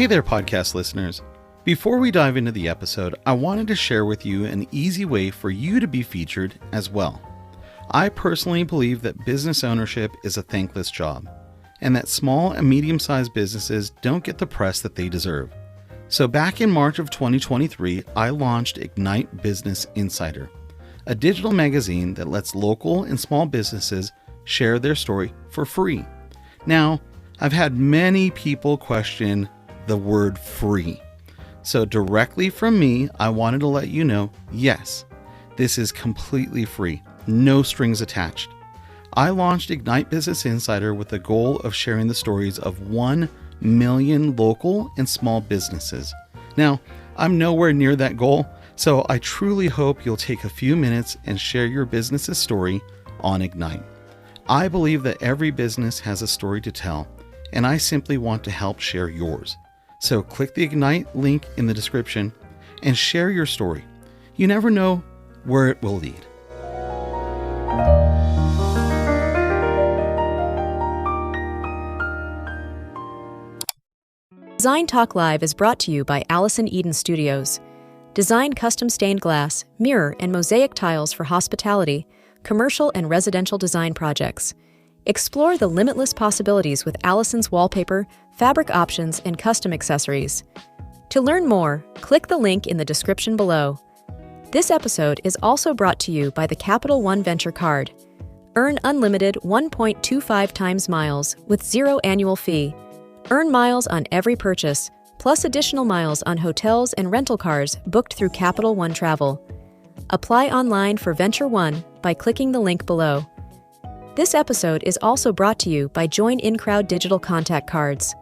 Hey there, podcast listeners. Before we dive into the episode, I wanted to share with you an easy way for you to be featured as well. I personally believe that business ownership is a thankless job, and that small and medium-sized businesses don't get the press that they deserve. So back in March of 2023, I launched Ignite Business Insider, a digital magazine that lets local and small businesses share their story for free. Now, I've had many people question the word free. So directly from me, I wanted to let you know, yes, this is completely free, no strings attached. I launched Ignite Business Insider with the goal of sharing the stories of 1 million local and small businesses. Now, I'm nowhere near that goal, so I truly hope you'll take a few minutes and share your business's story on Ignite. I believe that every business has a story to tell, and I simply want to help share yours. So click the Ignite link in the description and share your story. You never know where it will lead. Design Talk Live is brought to you by Allison Eden Studios. Design custom stained glass, mirror, and mosaic tiles for hospitality, commercial and residential design projects. Explore the limitless possibilities with Allison's wallpaper, fabric options, and custom accessories. To learn more, click the link in the description below. This episode is also brought to you by the Capital One Venture Card. Earn unlimited 1.25 times miles with zero annual fee. Earn miles on every purchase, plus additional miles on hotels and rental cars booked through Capital One Travel. Apply online for Venture One by clicking the link below. This episode is also brought to you by Join In-Crowd Digital Contact Cards.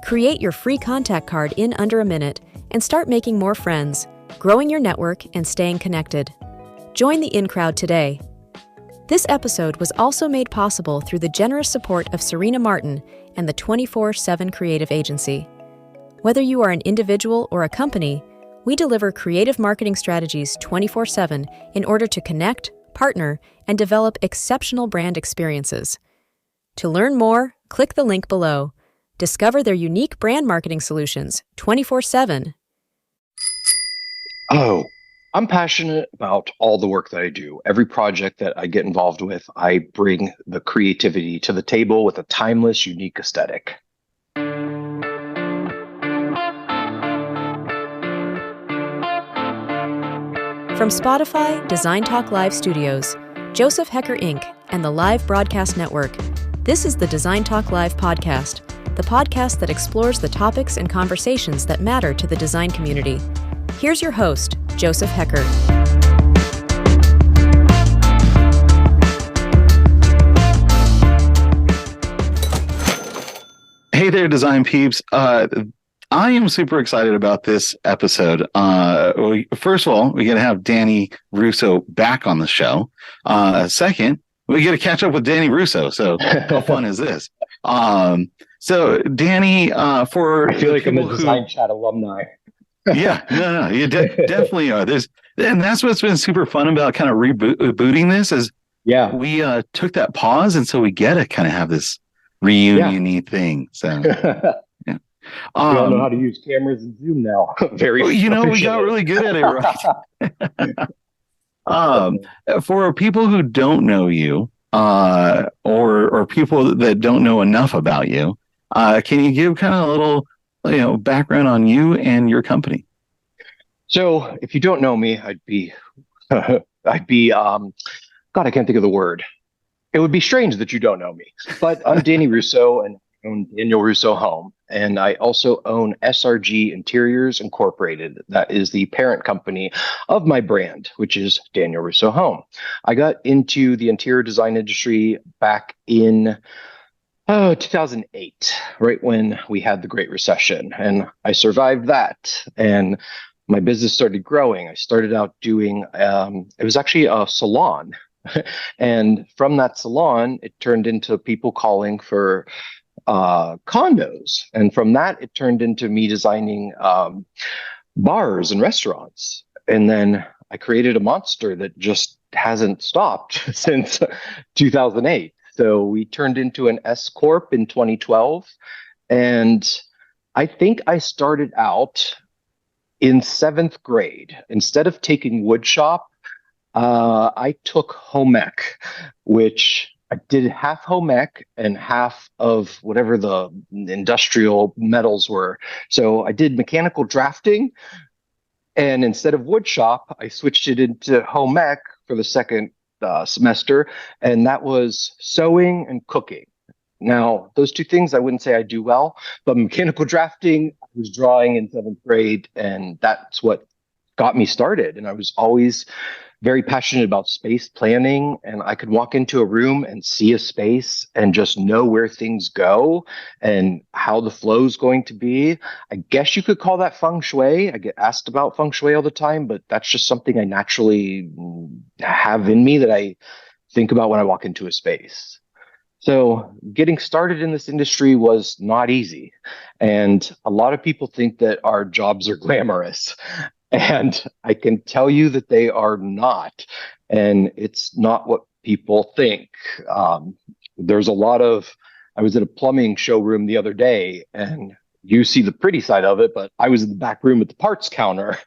Create your free contact card in under a minute and start making more friends, growing your network, and staying connected. Join the in-crowd today. This episode was also made possible through the generous support of Serena Martin and the 24/7 Creative Agency. Whether you are an individual or a company, we deliver creative marketing strategies 24/7 in order to connect, partner, and develop exceptional brand experiences. To learn more, click the link below. Discover their unique brand marketing solutions 24/7. Oh, I'm passionate about all the work that I do. Every project that I get involved with, I bring the creativity to the table with a timeless, unique aesthetic. From Spotify, Design Talk Live Studios, Joseph Haecker Inc., and the Live Broadcast Network, this is the Design Talk Live podcast, the podcast that explores the topics and conversations that matter to the design community. Here's your host, Joseph Haecker. Hey there, design peeps. I am super excited about this episode. First of all, we get to have Danny Russo back on the show. Second, we get to catch up with Danny Russo. So how fun is this? So Danny, for I feel like I'm a Design Chat alumni. Yeah, no, you definitely are. And that's what's been super fun about kind of rebooting this is we took that pause, and so we get to kind of have this reunion-y thing. So yeah. We all know how to use cameras and Zoom now. We got really good at it, right? For people who don't know you, or people that don't know enough about you, can you give kind of a little, background on you and your company? So, if you don't know me, I'd be, God, I can't think of the word. It would be strange that you don't know me, but I'm Danny Russo, and I own Daniel Russo Home, and I also own SRG Interiors Incorporated. That is the parent company of my brand, which is Daniel Russo Home. I got into the interior design industry back in 2008, right when we had the Great Recession, and I survived that, and my business started growing. I started out doing, it was actually a salon, and from that salon, it turned into people calling for condos. And from that, it turned into me designing bars and restaurants. And then I created a monster that just hasn't stopped since 2008. So we turned into an S Corp in 2012. And I think I started out in seventh grade. Instead of taking wood shop, I took home ec, which I did half home ec and half of whatever the industrial metals were. So I did mechanical drafting, and instead of wood shop, I switched it into home ec for the second semester, and that was sewing and cooking. Now, those two things I wouldn't say I do well, but mechanical drafting, I was drawing in seventh grade, and that's what got me started. And I was always very passionate about space planning, and I could walk into a room and see a space and just know where things go and how the flow is going to be. I guess you could call that feng shui. I get asked about feng shui all the time, but that's just something I naturally have in me that I think about when I walk into a space. So getting started in this industry was not easy. And a lot of people think that our jobs are glamorous. And I can tell you that they are not. And it's not what people think. There's a lot of, I was at a plumbing showroom the other day, and you see the pretty side of it, but I was in the back room at the parts counter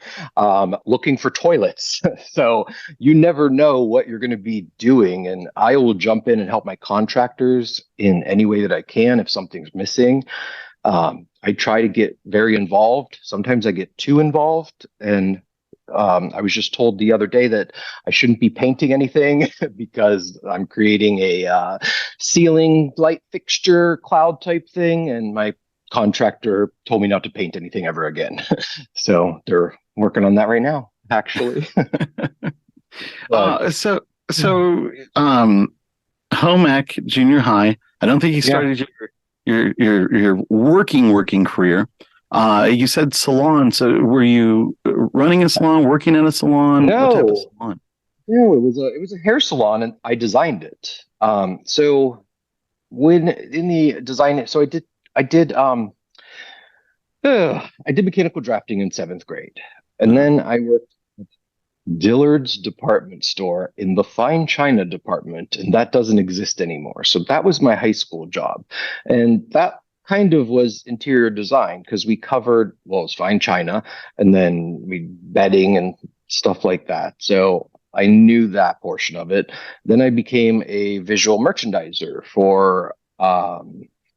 looking for toilets. So you never know what you're going to be doing. And I will jump in and help my contractors in any way that I can if something's missing. I try to get very involved. Sometimes I get too involved. And I was just told the other day that I shouldn't be painting anything because I'm creating a ceiling light fixture cloud type thing. And my contractor told me not to paint anything ever again. So they're working on that right now, actually. But, Home ec, junior high. I don't think you started your working career. You said salon. So were you running a salon, working at a salon? No, what type of salon? No, it was a hair salon, and I designed it. So when in the design, so I did mechanical drafting in seventh grade, and then I worked at Dillard's department store in the fine china department, and that doesn't exist anymore. So that was my high school job, and that kind of was interior design because we covered, well, it was fine china, and then we bedding and stuff like that. So I knew that portion of it. Then I became a visual merchandiser for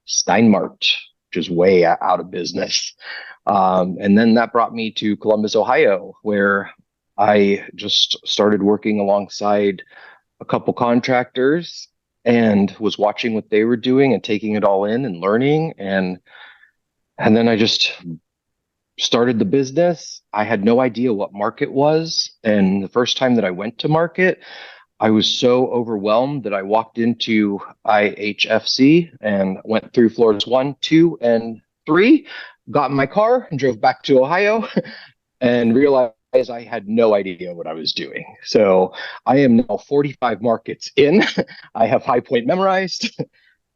Steinmart, which is way out of business. And then that brought me to Columbus, Ohio, where I just started working alongside a couple contractors and was watching what they were doing and taking it all in and learning. And then I just started the business. I had no idea what market was. And the first time that I went to market, I was so overwhelmed that I walked into IHFC and went through floors 1, 2, and 3, got in my car and drove back to Ohio and realized I had no idea what I was doing. So I am now 45 markets in. I have High Point memorized,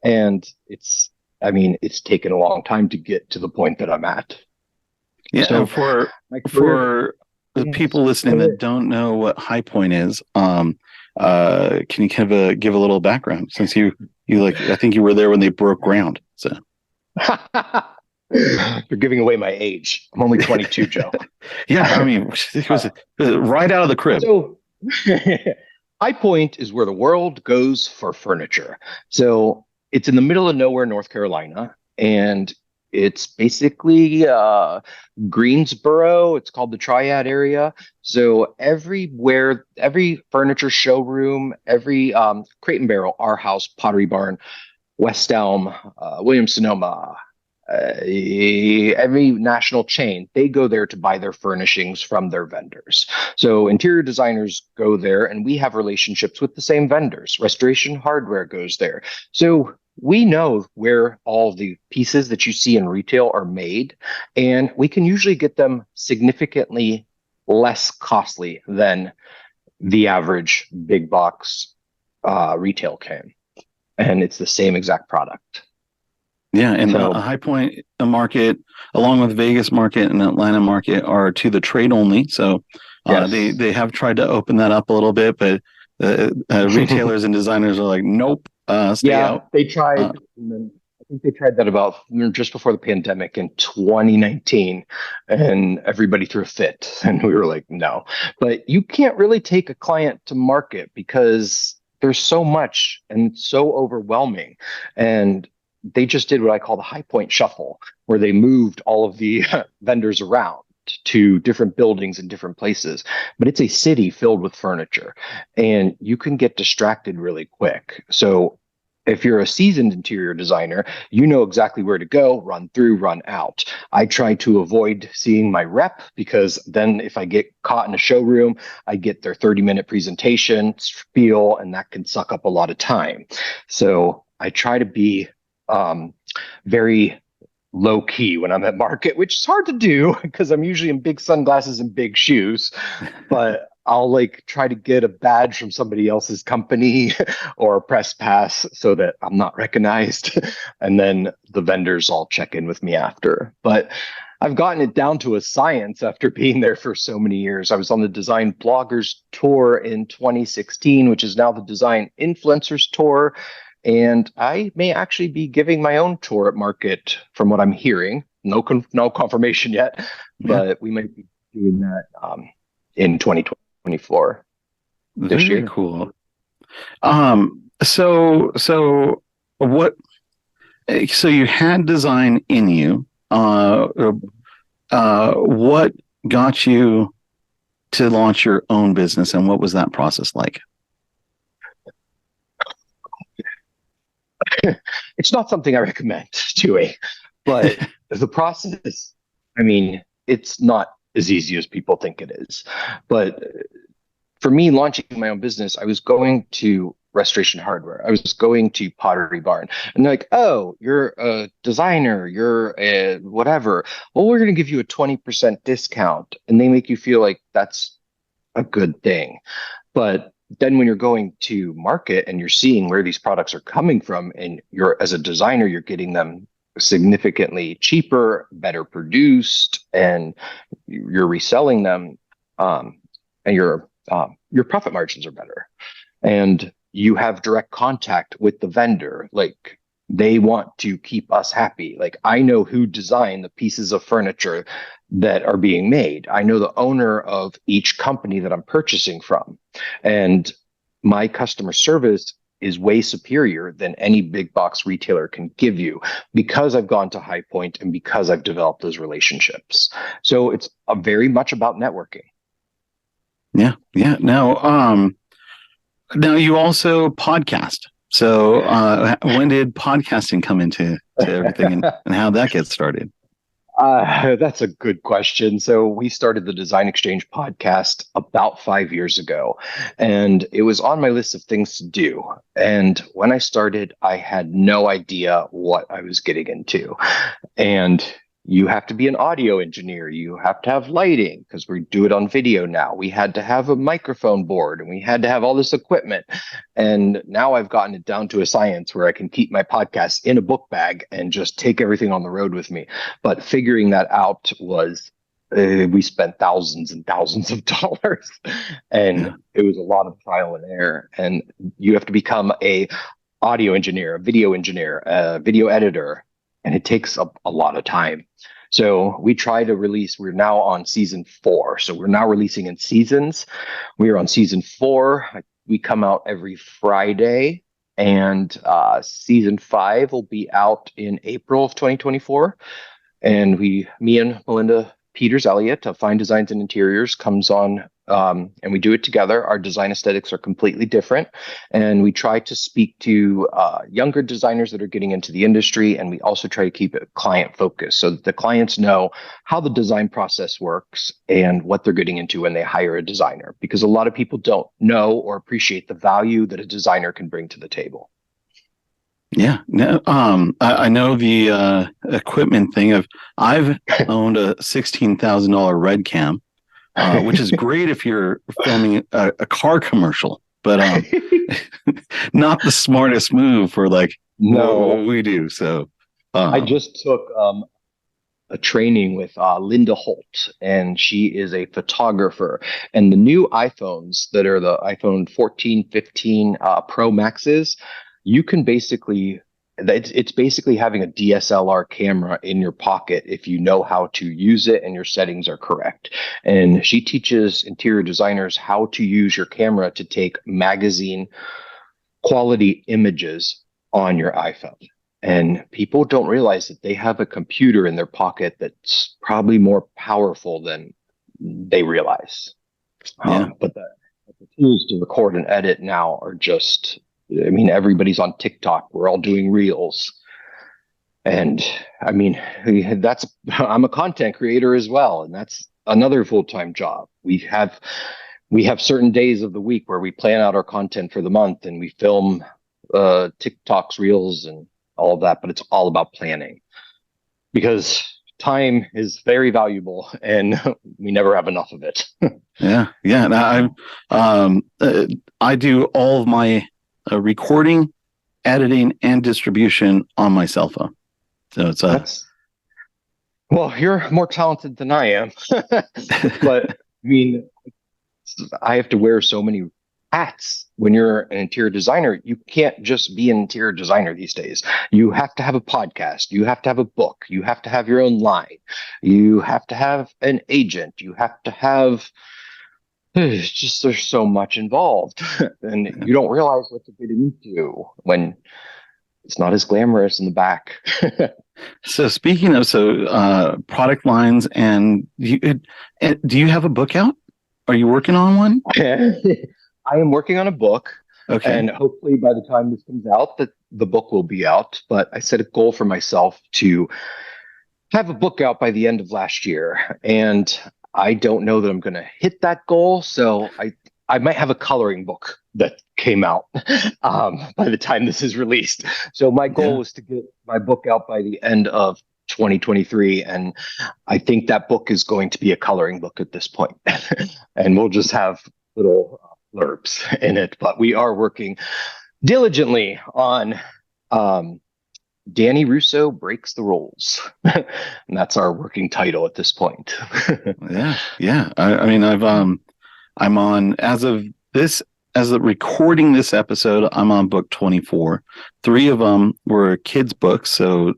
and it's taken a long time to get to the point that I'm at. Yeah, so for the people listening that don't know what High Point is, can you kind of give a little background, since you I think you were there when they broke ground. So you're giving away my age. I'm only 22, Joe. Yeah, I mean, it was right out of the crib. So High Point is where the world goes for furniture. So it's in the middle of nowhere, North Carolina, and it's basically Greensboro. It's called the Triad area. So everywhere, every furniture showroom, every Crate and Barrel, Our House, Pottery Barn, West Elm, Williams Sonoma, every national chain, they go there to buy their furnishings from their vendors. So interior designers go there, and we have relationships with the same vendors. Restoration Hardware goes there. So we know where all the pieces that you see in retail are made, and we can usually get them significantly less costly than the average big box retail can. And it's the same exact product. Yeah, and the High Point market, along with Vegas market and Atlanta market, are to the trade only. So yes. They have tried to open that up a little bit, but retailers and designers are like, nope, stay out. They tried. And then think they tried that about just before the pandemic in 2019, and everybody threw a fit, and we were like, no. But you can't really take a client to market because there's so much and so overwhelming. And they just did what I call the high point shuffle, where they moved all of the vendors around to different buildings in different places. But it's a city filled with furniture, and you can get distracted really quick. So if you're a seasoned interior designer, you know exactly where to go, run through, run out. I try to avoid seeing my rep, because then if I get caught in a showroom, I get their 30-minute presentation, spiel, and that can suck up a lot of time. So I try to be very low key when I'm at market, which is hard to do because I'm usually in big sunglasses and big shoes, but I'll like try to get a badge from somebody else's company or a press pass so that I'm not recognized. And then the vendors all check in with me after. But I've gotten it down to a science after being there for so many years. I was on the Design Bloggers Tour in 2016, which is now the Design Influencers Tour. And I may actually be giving my own tour at market from what I'm hearing. No confirmation yet, but we might be doing that in 2024 this Very year. cool. So what? So you had design in you. What got you to launch your own business, and what was that process like? It's not something I recommend doing, but the process, I mean, it's not as easy as people think it is. But for me, launching my own business, I was going to Restoration Hardware. I was going to Pottery Barn, and they're like, "Oh, you're a designer, you're a whatever. Well, we're going to give you a 20% discount," and they make you feel like that's a good thing. But then when you're going to market and you're seeing where these products are coming from, and you're, as a designer, you're getting them significantly cheaper, better produced, and you're reselling them, and your profit margins are better, and you have direct contact with the vendor. Like, they want to keep us happy. Like, I know who designed the pieces of furniture that are being made. I know the owner of each company that I'm purchasing from. And my customer service is way superior than any big box retailer can give you, because I've gone to High Point and because I've developed those relationships. So it's very much about networking. Yeah. Now you also podcast. So when did podcasting come into everything, and how that gets started? That's a good question. So we started the Design Exchange podcast about 5 years ago, and it was on my list of things to do. And when I started, I had no idea what I was getting into. And you have to be an audio engineer. You have to have lighting, because we do it on video now. We had to have a microphone board, and we had to have all this equipment. And now I've gotten it down to a science where I can keep my podcast in a book bag and just take everything on the road with me. But figuring that out was, we spent thousands and thousands of dollars, and it was a lot of trial and error. And you have to become a audio engineer, a video editor, and it takes a lot of time. So we try to release, we're now on season 4. So we're now releasing in seasons. We are on season 4. We come out every Friday, and season 5 will be out in April of 2024. And me and Melinda Peters Elliott of Fine Designs and Interiors comes on, and we do it together. Our design aesthetics are completely different, and we try to speak to younger designers that are getting into the industry, and we also try to keep it client focused so that the clients know how the design process works and what they're getting into when they hire a designer, because a lot of people don't know or appreciate the value that a designer can bring to the table. Yeah, no, I know the equipment thing. I've owned a $16,000 Red Cam, which is great if you're filming a car commercial, but not the smartest move for like what we do. So I just took a training with Linda Holt, and she is a photographer. And the new iPhones that are the iPhone 14, 15 Pro Maxes, you can basically It's basically having a DSLR camera in your pocket if you know how to use it and your settings are correct. And she teaches interior designers how to use your camera to take magazine quality images on your iPhone. And people don't realize that they have a computer in their pocket that's probably more powerful than they realize. But the tools to record and edit now are just, I mean, everybody's on TikTok. We're all doing reels. And I mean, I'm a content creator as well. And that's another full-time job. We have certain days of the week where we plan out our content for the month and we film TikToks, reels, and all of that. But it's all about planning because time is very valuable and we never have enough of it. Yeah. Now, I do all of my recording, editing, and distribution on my cell phone. So well, you're more talented than I am. But I mean, I have to wear so many hats when you're an interior designer. You can't just be an interior designer these days. You have to have a podcast. You have to have a book. You have to have your own line. You have to have an agent. You have to have, there's so much involved. And you don't realize what you're getting into when it's not as glamorous in the back. So speaking of product lines, and do you have a book out? Are you working on one? I am working on a book. Okay. And hopefully by the time this comes out, the book will be out. But I set a goal for myself to have a book out by the end of last year. And I don't know that I'm going to hit that goal. So I might have a coloring book that came out by the time this is released. So my goal is to get my book out by the end of 2023. And I think that book is going to be a coloring book at this point. And we'll just have little blurbs in it. But we are working diligently on Danny Russo Breaks the Rules. And that's our working title at this point. Yeah. I mean, I'm on, as of recording this episode, I'm on book 24. 3 of them were kids' books. So,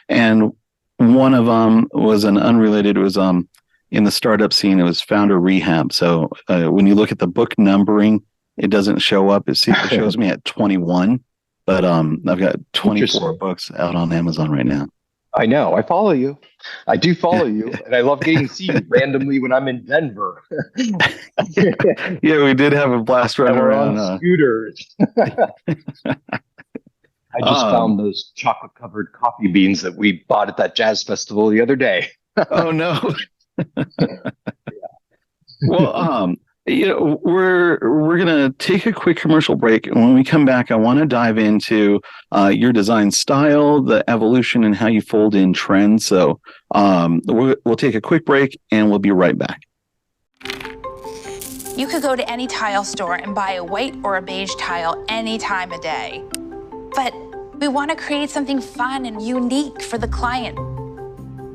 and one of them was an unrelated, it was, in the startup scene, it was founder rehab. So, when you look at the book numbering, it doesn't show up. It shows me at 21, but, I've got 24 books out on Amazon right now. I know. I follow you. I do follow you. And I love getting to see you randomly when I'm in Denver. Yeah, we did have a blast running around. On scooters. I just found those chocolate-covered coffee beans that we bought at that jazz festival the other day. Oh, no. Well, we're gonna take a quick commercial break, and when we come back, I want to dive into your design style, the evolution, and how you fold in trends. So we'll take a quick break, and we'll be right back. You could go to any tile store and buy a white or a beige tile any time of day, but we want to create something fun and unique for the client.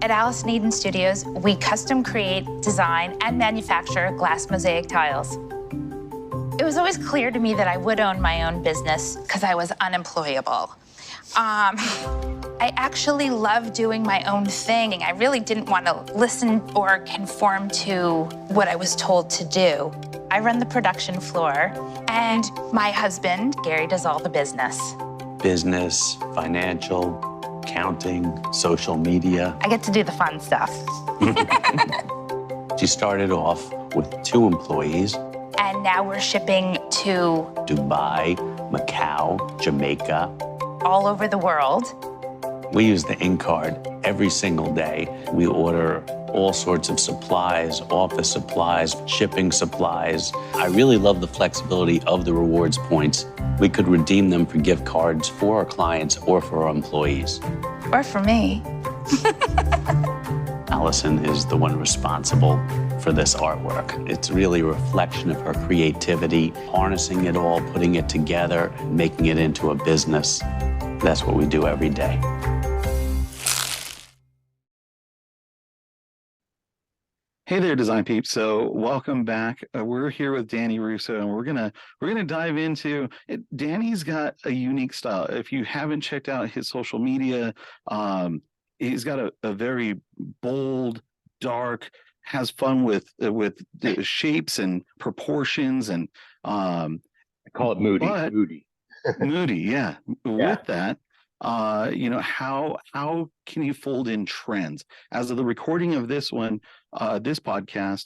At Allison Eden Studios, we custom create, design, and manufacture glass mosaic tiles. It was always clear to me that I would own my own business because I was unemployable. I actually love doing my own thing. I really didn't want to listen or conform to what I was told to do. I run the production floor, and my husband, Gary, does all the business. Business, financial, accounting, social media. I get to do the fun stuff. She started off with 2 employees. And now we're shipping to Dubai, Macau, Jamaica. All over the world. We use the ink card every single day. We order all sorts of supplies, office supplies, shipping supplies. I really love the flexibility of the rewards points. We could redeem them for gift cards for our clients or for our employees. Or for me. Allison is the one responsible for this artwork. It's really a reflection of her creativity, harnessing it all, putting it together, and making it into a business. That's what we do every day. Hey there, design peeps. So welcome back. We're here with Danny Russo, and we're gonna dive into it. Danny's got a unique style. If you haven't checked out his social media, he's got a very bold, dark, has fun with the shapes and proportions, and I call it moody. but Moody. moody, yeah. Yeah. With that, how can you fold in trends? As of the recording of this one, this podcast,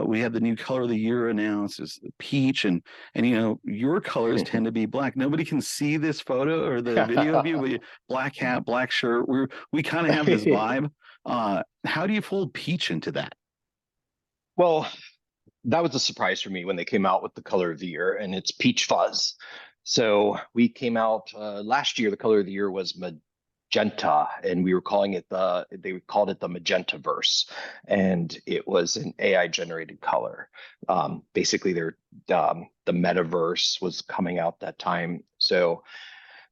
we had the new color of the year announced is peach, and your colors tend to be black. Nobody can see this photo or the video of you, but black hat, black shirt. We kind of have this vibe. How do you fold peach into that? Well, that was a surprise for me when they came out with the color of the year, and it's peach fuzz. So we came out last year. The color of the year was magenta, and we were calling it they called it the magenta verse, and it was an AI generated color. Basically, the metaverse was coming out that time, so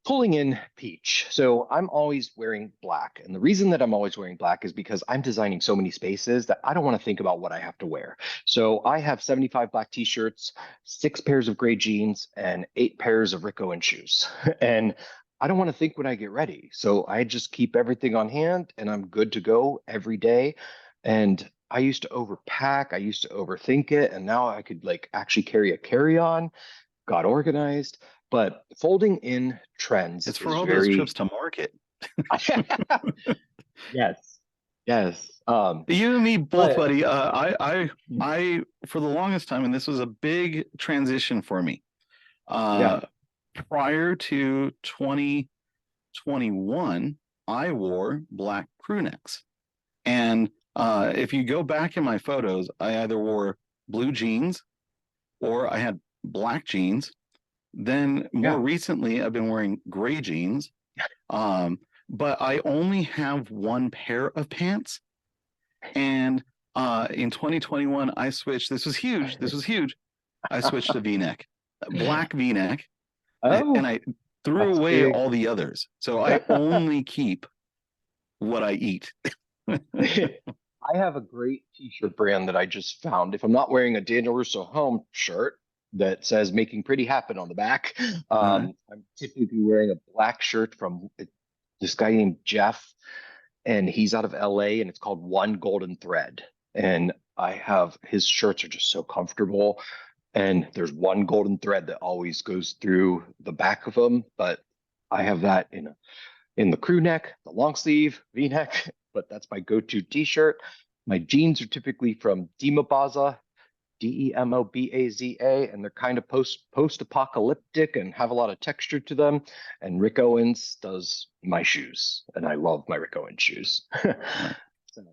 pulling in peach. So I'm always wearing black. And the reason that I'm always wearing black is because I'm designing so many spaces that I don't want to think about what I have to wear. So I have 75 black t-shirts, 6 pairs of gray jeans, and 8 pairs of Rico and shoes. And I don't want to think when I get ready. So I just keep everything on hand and I'm good to go every day. And I used to overpack, I used to overthink it, and now I could like actually carry a carry-on, got organized. But folding in trends It's for is all those very trips to market. yes, yes. You and me both, But buddy. I, for the longest time, and this was a big transition for me. yeah, Prior to 2021, I wore black crew necks. And if you go back in my photos, I either wore blue jeans or I had black jeans. Then more yeah. recently, I've been wearing gray jeans. But I only have one pair of pants. And in 2021, I switched. This was huge. This was huge. I switched to V-neck, black V-neck, and Oh, I threw that's away big. all the others. So I only keep what I eat. I have a great t-shirt brand that I just found. If I'm not wearing a Daniel Russo home shirt that says "Making Pretty Happen" on the back, Uh, I'm typically wearing a black shirt from this guy named Jeff, and he's out of LA, and it's called One Golden Thread. And I have his shirts are just so comfortable, and there's one golden thread that always goes through the back of them. But I have that in the crew neck, the long sleeve, V-neck, but that's my go-to t-shirt. My jeans are typically from Demobaza, Demobaza, and they're kind of post-apocalyptic and have a lot of texture to them. And Rick Owens does my shoes, and I love my Rick Owens shoes. So,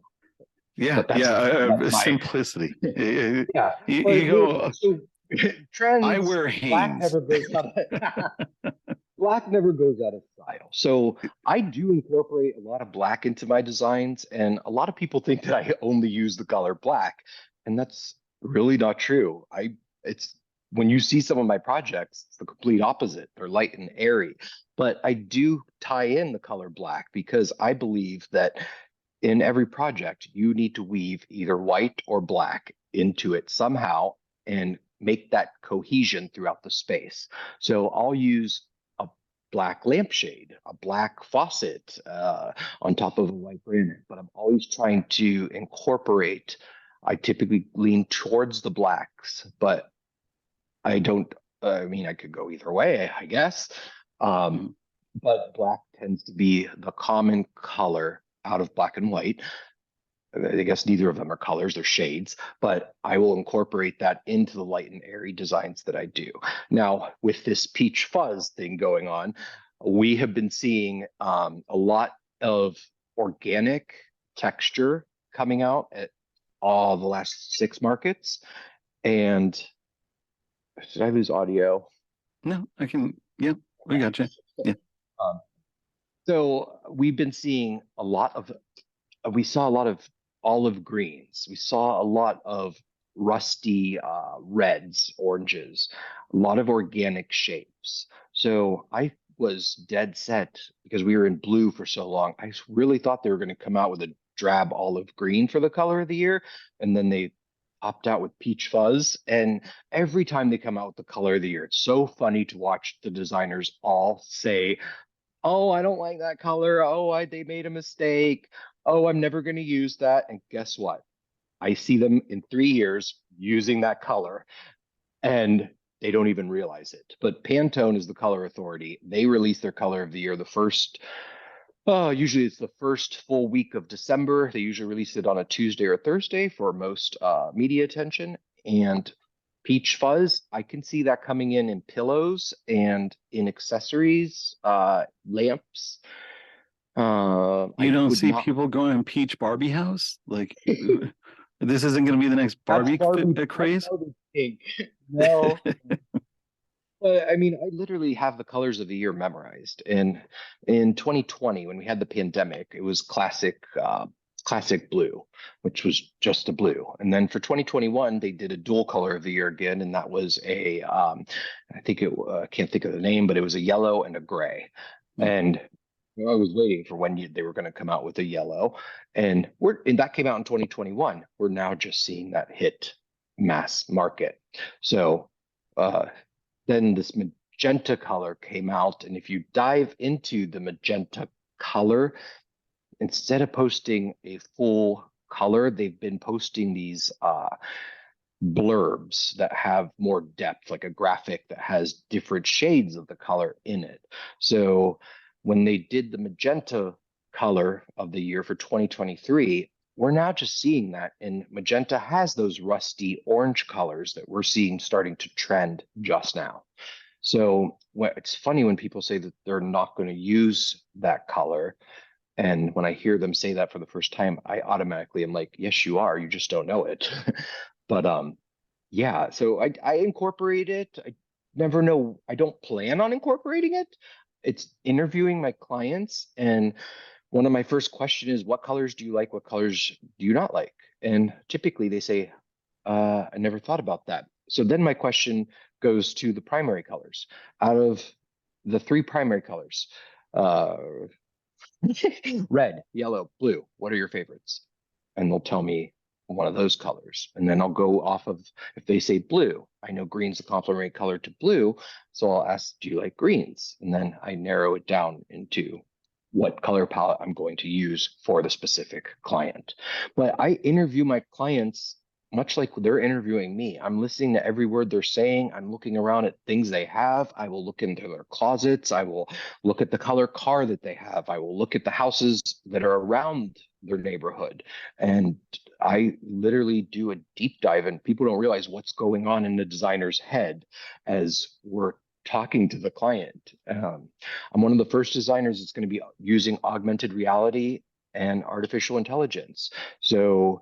yeah, but that's yeah. that's my Simplicity. yeah. You But go. so I trends, wear black Hanes. never goes out of black never goes out of style. So I do incorporate a lot of black into my designs, and a lot of people think that I only use the color black, and that's really not true. It's when you see some of my projects, it's the complete opposite. They're light and airy, but I do tie in the color black because I believe that in every project you need to weave either white or black into it somehow and make that cohesion throughout the space. So I'll use a black lampshade, a black faucet on top of a white granite, but I'm always trying to incorporate. I typically lean towards the blacks, but I don't. I mean, I could go either way, I guess. Um, but black tends to be the common color out of black and white. I guess neither of them are colors, they're shades, but I will incorporate that into the light and airy designs that I do. Now, with this peach fuzz thing going on, we have been seeing a lot of organic texture coming out at all the last 6 markets. And did I lose audio? No, I can. Yeah, we got you. Yeah. Um, so we've been seeing we saw a lot of olive greens. We saw a lot of rusty reds, oranges, a lot of organic shapes. So I was dead set because we were in blue for so long. I really thought they were going to come out with a drab olive green for the color of the year. And then they popped out with peach fuzz. And every time they come out with the color of the year, it's so funny to watch the designers all say, oh, I don't like that color. Oh, they made a mistake. Oh, I'm never going to use that. And guess what? I see them in 3 years using that color, and they don't even realize it. But Pantone is the color authority. They release their color of the year the first, usually it's the first full week of December. They usually release it on a Tuesday or Thursday for most media attention. And peach fuzz, I can see that coming in pillows and in accessories, lamps. You I don't would see not. people going peach Barbie house? Like, this isn't going to be the next That's Barbie Barbie. That's craze? Barbie pink. No. But I mean, I literally have the colors of the year memorized. And in 2020, when we had the pandemic, it was classic blue, which was just a blue. And then for 2021, they did a dual color of the year again, and that was I think I can't think of the name, but it was a yellow and a gray. And I was waiting for when they were going to come out with a yellow, and that came out in 2021. We're now just seeing that hit mass market. So then this magenta color came out, and if you dive into the magenta color, instead of posting a full color, they've been posting these blurbs that have more depth, like a graphic that has different shades of the color in it. So when they did the magenta color of the year for 2023, we're now just seeing that, and magenta has those rusty orange colors that we're seeing starting to trend just now. So it's funny when people say that they're not going to use that color. And when I hear them say that for the first time, I automatically am like, yes, you are. You just don't know it. But yeah, so I incorporate it. I never know. I don't plan on incorporating it. It's interviewing my clients, and one of my first questions is, what colors do you like? What colors do you not like? And typically they say, I never thought about that. So then my question goes to the primary colors. Out of the three primary colors, red, yellow, blue, what are your favorites? And they'll tell me one of those colors. And then I'll go off of, if they say blue, I know green's the complementary color to blue. So I'll ask, do you like greens? And then I narrow it down into what color palette I'm going to use for the specific client. But I interview my clients much like they're interviewing me. I'm listening to every word they're saying. I'm looking around at things they have. I will look into their closets. I will look at the color car that they have. I will look at the houses that are around their neighborhood. And I literally do a deep dive, and people don't realize what's going on in the designer's head as we're talking to the client. I'm one of the first designers that's going to be using augmented reality and artificial intelligence. So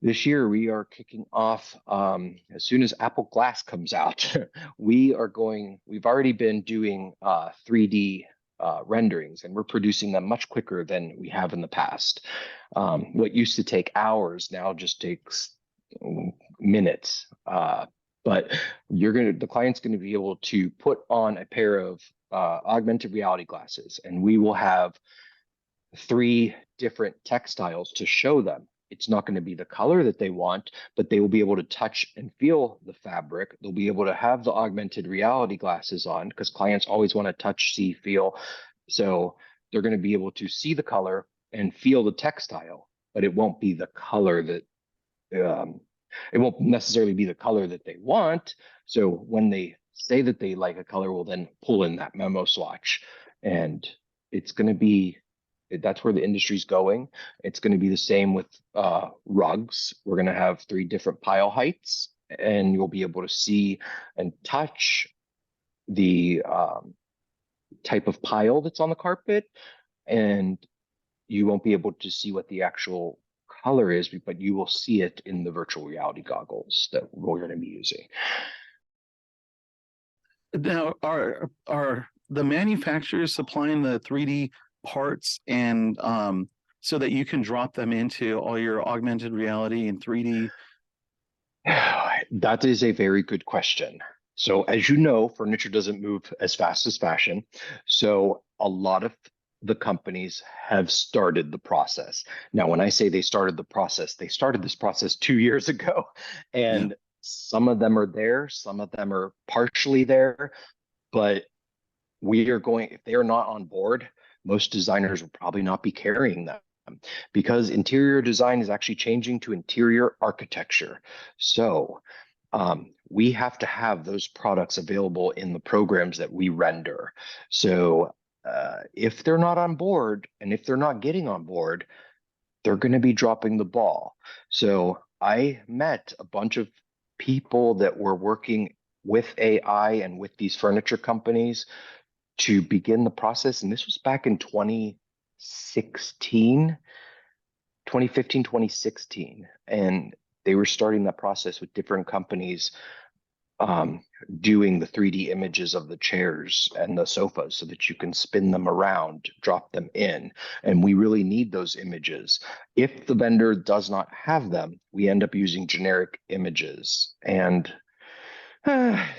this year, we are kicking off as soon as Apple Glass comes out. We've already been doing 3D renderings, and we're producing them much quicker than we have in the past. What used to take hours now just takes minutes. But the client's going to be able to put on a pair of augmented reality glasses, and we will have 3 different textiles to show them. It's not going to be the color that they want, but they will be able to touch and feel the fabric. They'll be able to have the augmented reality glasses on, because clients always want to touch, see, feel. So they're going to be able to see the color and feel the textile, but it won't be the color that it won't necessarily be the color that they want. So when they say that they like a color, we'll then pull in that memo swatch, and it's going to be, that's where the industry's going. It's going to be the same with rugs. We're going to have 3 different pile heights, and you'll be able to see and touch the type of pile that's on the carpet, and you won't be able to see what the actual color is, but you will see it in the virtual reality goggles that we're going to be using. Now, are the manufacturers supplying the 3D parts and so that you can drop them into all your augmented reality and 3D? That is a very good question. So as you know, furniture doesn't move as fast as fashion. So a lot of the companies have started the process. Now, when I say they started the process, they started this process 2 years ago, and some of them are there, some of them are partially there, but we are going, if they are not on board, most designers will probably not be carrying them because interior design is actually changing to interior architecture. So we have to have those products available in the programs that we render. So if they're not on board and if they're not getting on board, they're going to be dropping the ball. So I met a bunch of people that were working with AI and with these furniture companies to begin the process. And this was back in 2016, 2015, 2016. And they were starting that process with different companies doing the 3D images of the chairs and the sofas so that you can spin them around, drop them in. And we really need those images. If the vendor does not have them, we end up using generic images. And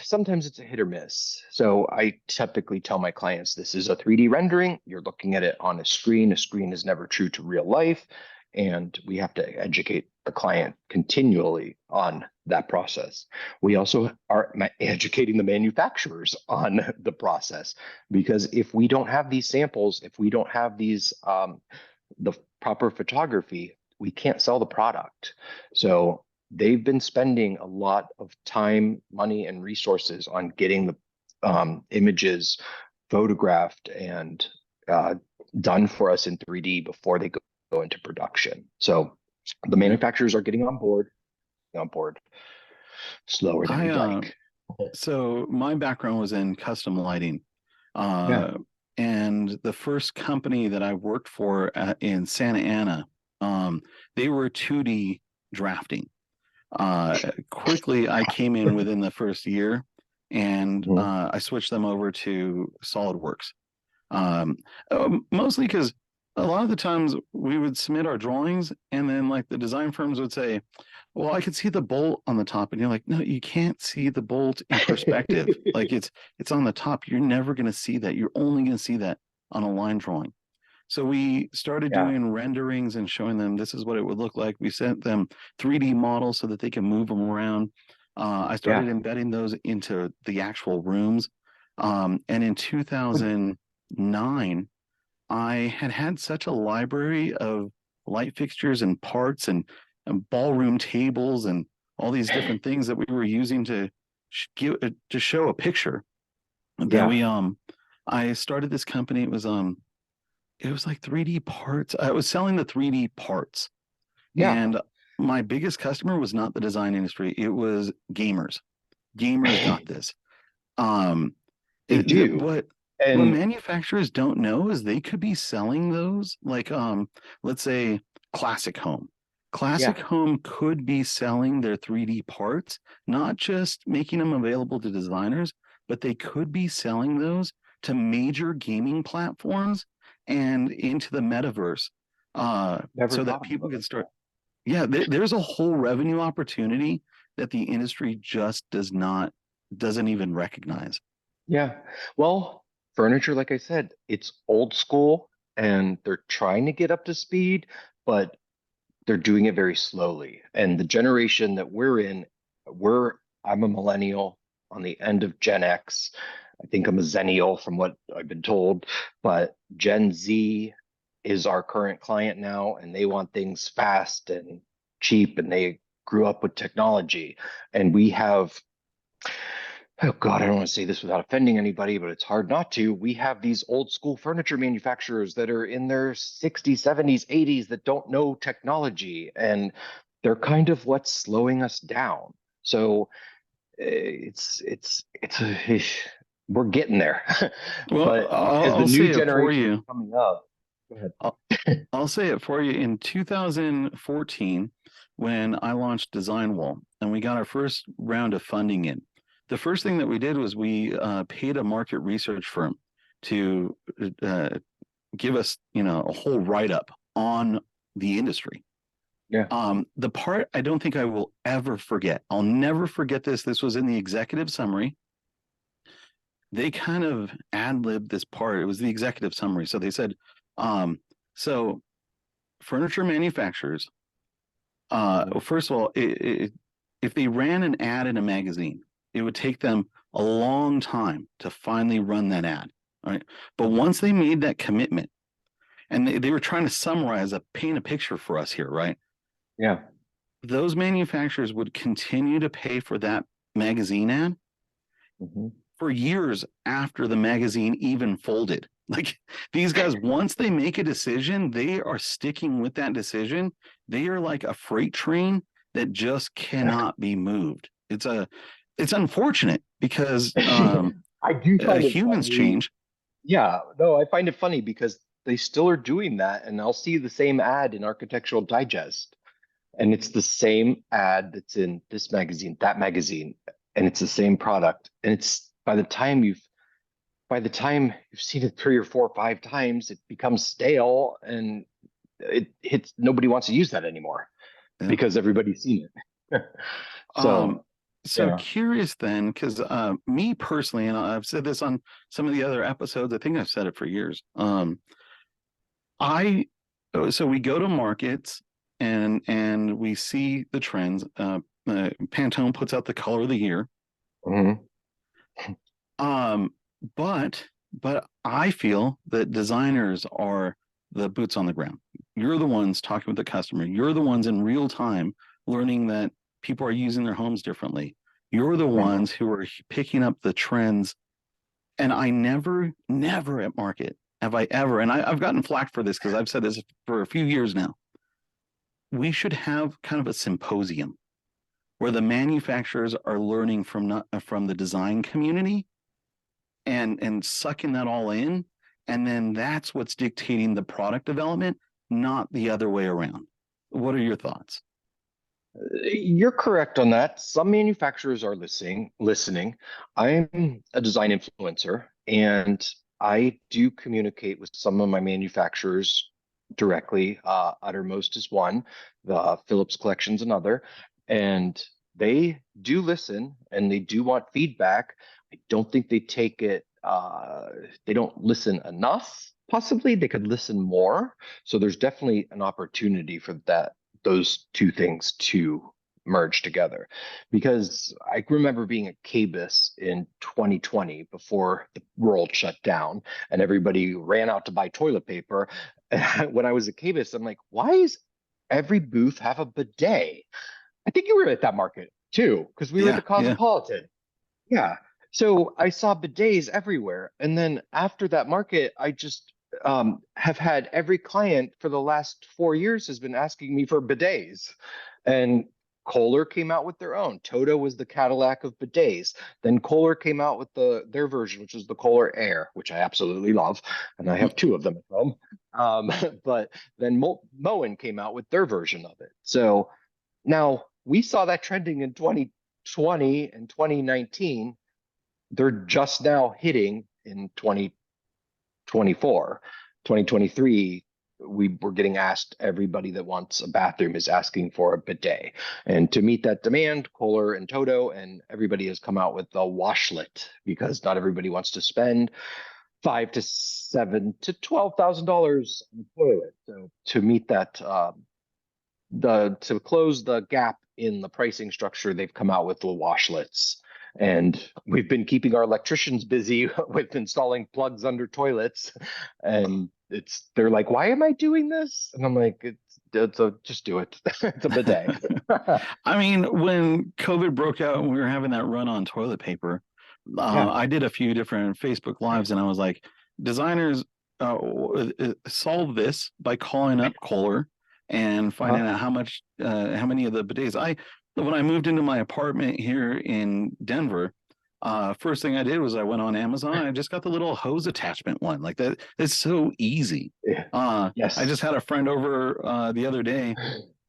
sometimes it's a hit or miss. So I typically tell my clients, this is a 3D rendering. You're looking at it on a screen. A screen is never true to real life. And we have to educate the client continually on that process. We also are educating the manufacturers on the process, because if we don't have these samples, if we don't have these, the proper photography, we can't sell the product. So they've been spending a lot of time, money, and resources on getting the images photographed and done for us in 3D before they go into production. So the manufacturers are getting on board slower than we'd like. So my background was in custom lighting. And the first company that I worked for in Santa Ana, they were 2D drafting. Quickly, I came in within the first year, and I switched them over to SolidWorks. Mostly because a lot of the times we would submit our drawings, and then like the design firms would say, well, I could see the bolt on the top. And you're like, no, you can't see the bolt in perspective. Like it's on the top. You're never going to see that. You're only going to see that on a line drawing. So we started doing renderings and showing them this is what it would look like. We sent them 3D models so that they can move them around. I started embedding those into the actual rooms. And in 2009, I had such a library of light fixtures and parts and ballroom tables and all these different things that we were using to show a picture that we I started this company. It was like 3D parts. I was selling the 3D parts. And my biggest customer was not the design industry. It was gamers. Gamers got this. They do. What manufacturers don't know is they could be selling those, like let's say Classic Home. Classic Home could be selling their 3D parts, not just making them available to designers, but they could be selling those to major gaming platforms and into the metaverse, so that people can start. There's a whole revenue opportunity that the industry just doesn't even recognize. Well, furniture, like I said, it's old school and they're trying to get up to speed, but they're doing it very slowly. And the generation that we're in, I'm a millennial on the end of Gen X. I think I'm a Zennial from what I've been told, but Gen Z is our current client now, and they want things fast and cheap, and they grew up with technology. And we have, oh God, I don't want to say this without offending anybody, but it's hard not to. We have these old school furniture manufacturers that are in their 60s, 70s, 80s that don't know technology, and they're kind of what's slowing us down. So we're getting there. Well, but as the new generation coming up, go ahead. I'll say it for you. In 2014, when I launched Design Wall and we got our first round of funding in, the first thing that we did was we paid a market research firm to give us, a whole write-up on the industry. The part I don't think I will ever forget. I'll never forget this. This was in the executive summary. they kind of ad-libbed this part. It was the executive summary. So they said, so furniture manufacturers, first of all, if they ran an ad in a magazine, it would take them a long time to finally run that ad. All right. But once they made that commitment, and they were trying to summarize, paint a picture for us here, right? Yeah. Those manufacturers would continue to pay for that magazine ad for years after the magazine even folded. Like these guys, once they make a decision, they are sticking with that decision. They are like a freight train that just cannot be moved. It's unfortunate because I do find it humans funny. change. Yeah, no, I find it funny because they still are doing that, and I'll see the same ad in Architectural Digest, and it's the same ad that's in this magazine, that magazine, and it's the same product. And it's by the time you've seen it 3 or 4 or 5 times, it becomes stale, and it hits. Nobody wants to use that anymore because everybody's seen it. So So curious then, because me personally, and I've said this on some of the other episodes, I think I've said it for years. So we go to markets and we see the trends. Pantone puts out the color of the year. But I feel that designers are the boots on the ground. You're the ones talking with the customer. You're the ones in real time learning that people are using their homes differently. You're the ones who are picking up the trends. And I never at market have I ever, and I've gotten flack for this because I've said this for a few years now. We should have kind of a symposium where the manufacturers are learning from the design community and sucking that all in. And then that's what's dictating the product development, not the other way around. What are your thoughts? You're correct on that. Some manufacturers are listening. I'm a design influencer, and I do communicate with some of my manufacturers directly. Uttermost is one, the Phillips Collection's another, and they do listen and they do want feedback. I don't think they take it, they don't listen enough. Possibly they could listen more. So there's definitely an opportunity for those two things to merge together. Because I remember being at KBIS in 2020 before the world shut down and everybody ran out to buy toilet paper. When I was at KBIS, I'm like, why is every booth have a bidet? I think you were at that market too, because we were at the Cosmopolitan. Yeah. So I saw bidets everywhere. And then after that market, I just have had every client for the last 4 years has been asking me for bidets. And Kohler came out with their own. Toto was the Cadillac of bidets. Then Kohler came out with their version, which is the Kohler Air, which I absolutely love. And I have 2 of them at home. But then Moen came out with their version of it. So now we saw that trending in 2020 and 2019. They're just now hitting in 2024, 2023. We were getting asked, everybody that wants a bathroom is asking for a bidet. And to meet that demand, Kohler and Toto and everybody has come out with the washlet because not everybody wants to spend $5,000 to $7,000 to $12,000 on a toilet. So to meet that, to close the gap in the pricing structure, they've come out with the washlets. And we've been keeping our electricians busy with installing plugs under toilets. And they're like, why am I doing this? And I'm like, just do it. It's a bidet. I mean, when COVID broke out and we were having that run on toilet paper, I did a few different Facebook Lives and I was like, designers solve this by calling up Kohler and finding out how many of the bidets. When I moved into my apartment here in Denver, first thing I did was I went on Amazon. I just got the little hose attachment one. Like that, it's so easy. Yes. I just had a friend over the other day,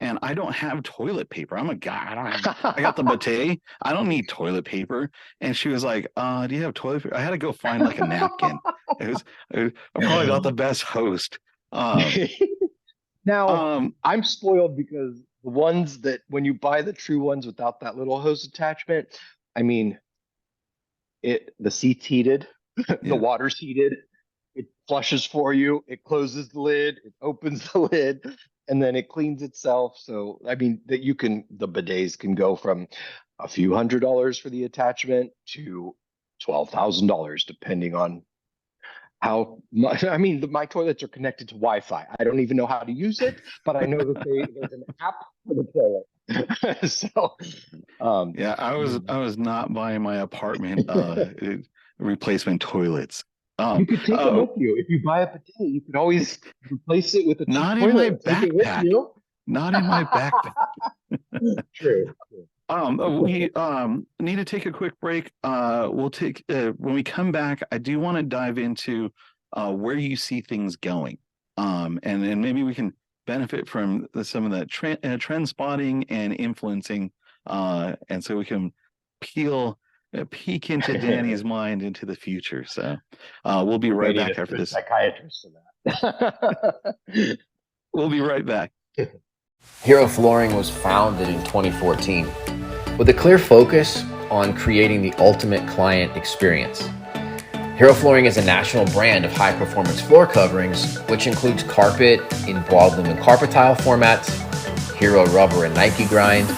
and I don't have toilet paper. I'm a guy. I got the bidet. I don't need toilet paper. And she was like, "Do you have toilet paper?" I had to go find like a napkin. I'm probably not the best host. Now, I'm spoiled because the ones that when you buy the true ones without that little hose attachment, I mean, The seat's heated, the Yeah. water's heated, it flushes for you, it closes the lid, it opens the lid, and then it cleans itself. So I mean that the bidets can go from a few $100s for the attachment to $12,000 depending on how much. I mean, my toilets are connected to Wi-Fi. I don't even know how to use it, but I know that there's an app for the toilet. So, Yeah, I was not buying my apartment replacement toilets. you Um, could take them with you. If you buy a bidet, you can always replace it with a cheap Not in toilet my and take it with backpack. you. Not in my backpack. True. We need to take a quick break. We'll take when we come back. I do want to dive into where you see things going, and then maybe we can benefit from some of that trend spotting and influencing, and so we can peek into Danny's mind into the future. So we'll be right back after this. Psychiatrist for that. We'll be right back. Hero Flooring was founded in 2014 with a clear focus on creating the ultimate client experience. Hero Flooring is a national brand of high-performance floor coverings, which includes carpet in broad lumen carpet tile formats, Hero rubber and Nike grind,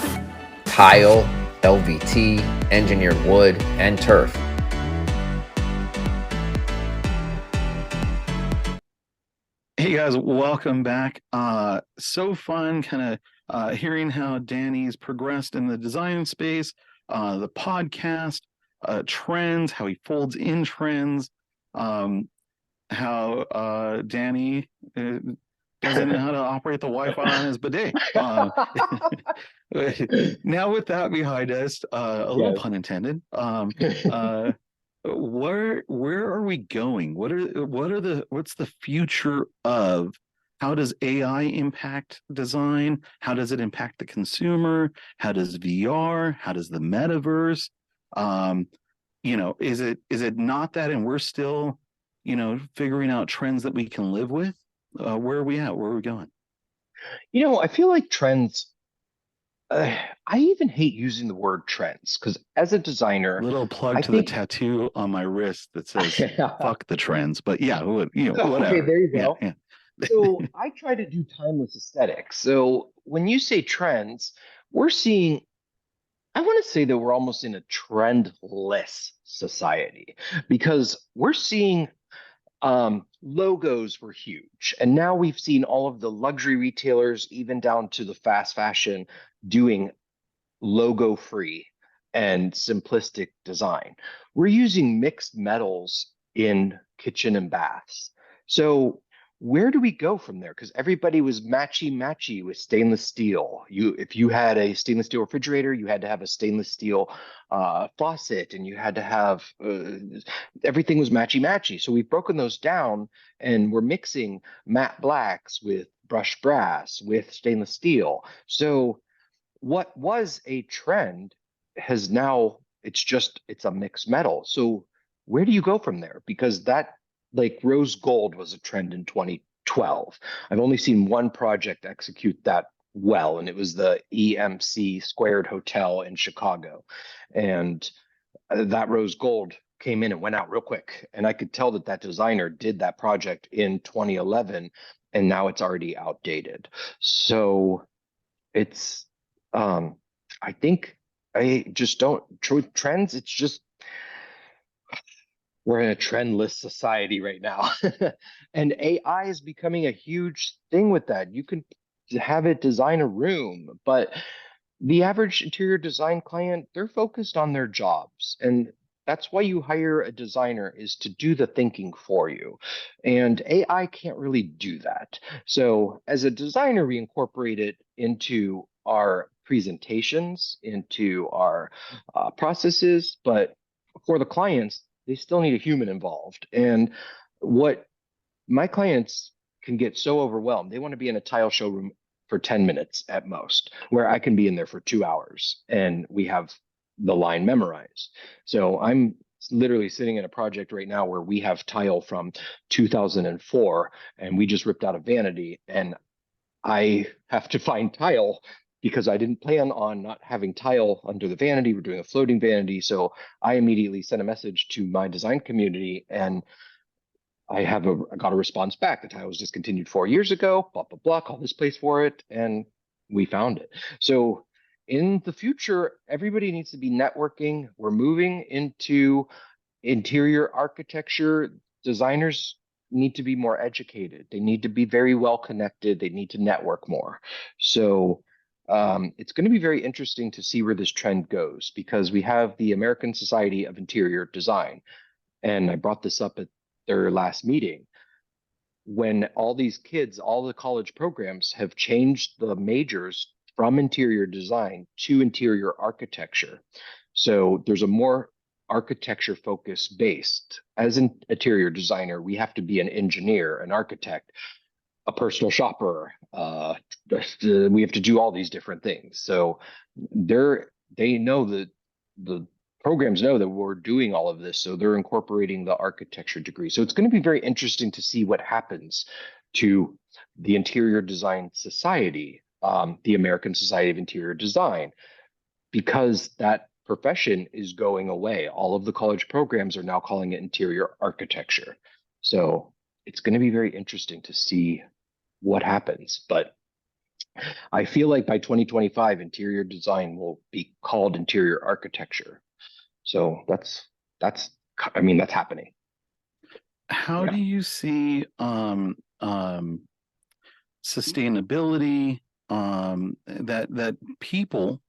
tile, LVT, engineered wood, and turf. Hey guys, welcome back. So fun kind of hearing how Danny's progressed in the design space, the podcast, trends, how he folds in trends, how Danny doesn't know how to operate the Wi-Fi on his bidet. Now with that behind us, a little pun intended, where are we going? What's the future of how does AI impact design? How does it impact the consumer? How does VR? How does the metaverse? Is it not that, and we're still, figuring out trends that we can live with? Where are we at? Where are we going? I feel like trends. I even hate using the word trends because as a designer, Little plug I to the think. tattoo on my wrist that says "fuck the trends," but yeah, Okay, whatever. there you go. Yeah. So I try to do timeless aesthetics. So when you say trends, we're seeing, I want to say that we're almost in a trendless society because we're seeing logos were huge. And now we've seen all of the luxury retailers, even down to the fast fashion, doing logo free and simplistic design. We're using mixed metals in kitchen and baths. So where do we go from there? Because everybody was matchy with stainless steel. If you had a stainless steel refrigerator, you had to have a stainless steel faucet, and you had to have everything was matchy. So we've broken those down, and we're mixing matte blacks with brushed brass with stainless steel. So what was a trend has now it's a mixed metal. So where do you go from there? Because that, like, rose gold was a trend in 2012. I've only seen one project execute that well, and it was the EMC Squared Hotel in Chicago. And that rose gold came in and went out real quick. And I could tell that designer did that project in 2011, and now it's already outdated. So it's I think I just don't trends. It's just we're in a trendless society right now. And AI is becoming a huge thing with that. You can have it design a room, but the average interior design client, they're focused on their jobs. And that's why you hire a designer, is to do the thinking for you. And AI can't really do that. So as a designer, we incorporate it into our presentations, into our processes, but for the clients, they still need a human involved. And what my clients can get so overwhelmed, they want to be in a tile showroom for 10 minutes at most, where I can be in there for 2 hours and we have the line memorized. So I'm literally sitting in a project right now where we have tile from 2004, and we just ripped out a vanity, and I have to find tile because I didn't plan on not having tile under the vanity. We're doing a floating vanity. So I immediately sent a message to my design community, and I got a response back. The tile was discontinued 4 years ago, blah, blah, blah, call this place for it. And we found it. So in the future, everybody needs to be networking. We're moving into interior architecture. Designers need to be more educated. They need to be very well connected. They need to network more. So it's going to be very interesting to see where this trend goes, because we have the American Society of Interior Design. And I brought this up at their last meeting. When all these kids, all the college programs have changed the majors from interior design to interior architecture. So there's a more architecture focus based. As an interior designer, we have to be an engineer, an architect, a personal shopper. We have to do all these different things. So they know that the programs know that we're doing all of this, so they're incorporating the architecture degree. So it's going to be very interesting to see what happens to the Interior Design Society, the American Society of Interior Design, because that profession is going away. All of the college programs are now calling it interior architecture. So it's going to be very interesting to see what happens. But I feel like by 2025, interior design will be called interior architecture. So that's happening. How do you see sustainability, that people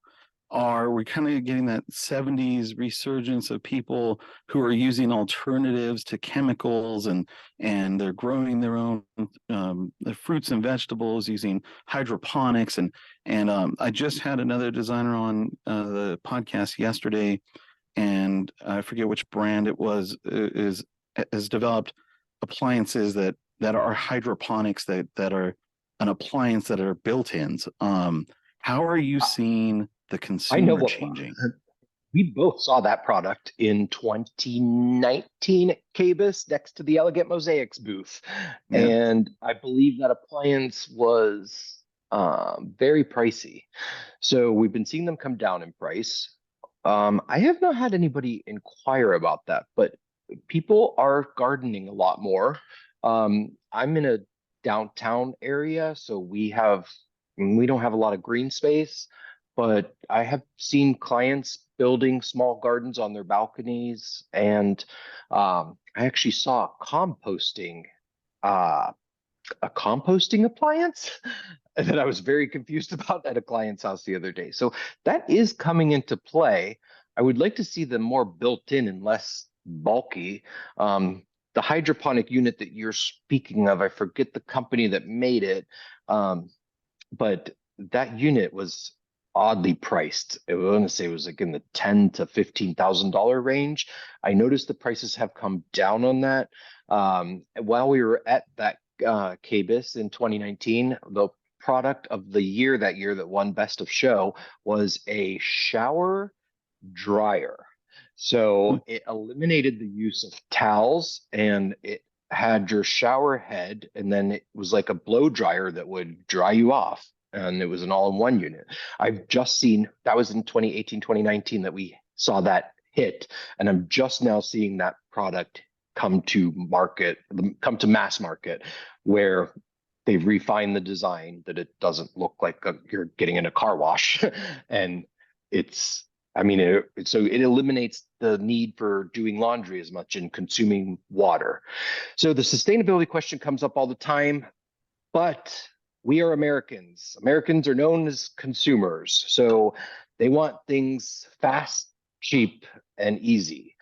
we're kind of getting that 70s resurgence of people who are using alternatives to chemicals, and they're growing their own the fruits and vegetables using hydroponics, and I just had another designer on the podcast yesterday, and I forget which brand it was, has developed appliances that are hydroponics, that are an appliance that are built-ins. How are you seeing the consumer changing? We both saw that product in 2019 at KBIS next to the Elegant Mosaics booth. Yeah. And I believe that appliance was very pricey. So we've been seeing them come down in price. I have not had anybody inquire about that, but people are gardening a lot more. I'm in a downtown area, so we don't have a lot of green space, but I have seen clients building small gardens on their balconies. And I actually saw a composting appliance that I was very confused about at a client's house the other day. So that is coming into play. I would like to see them more built in and less bulky. The hydroponic unit that you're speaking of, I forget the company that made it, but that unit was oddly priced. I want to say it was like in the $10,000 to $15,000 range. I noticed the prices have come down on that. While we were at that KBIS in 2019, the product of the year that won Best of Show was a shower dryer. So it eliminated the use of towels, and it had your shower head, and then it was like a blow dryer that would dry you off. And it was an all-in-one unit. I've just seen, that was in 2018, 2019 that we saw that hit. And I'm just now seeing that product come to mass market, where they've refined the design that it doesn't look like you're getting in a car wash. And so it eliminates the need for doing laundry as much and consuming water. So the sustainability question comes up all the time, but we are Americans. Americans are known as consumers. So they want things fast, cheap, and easy.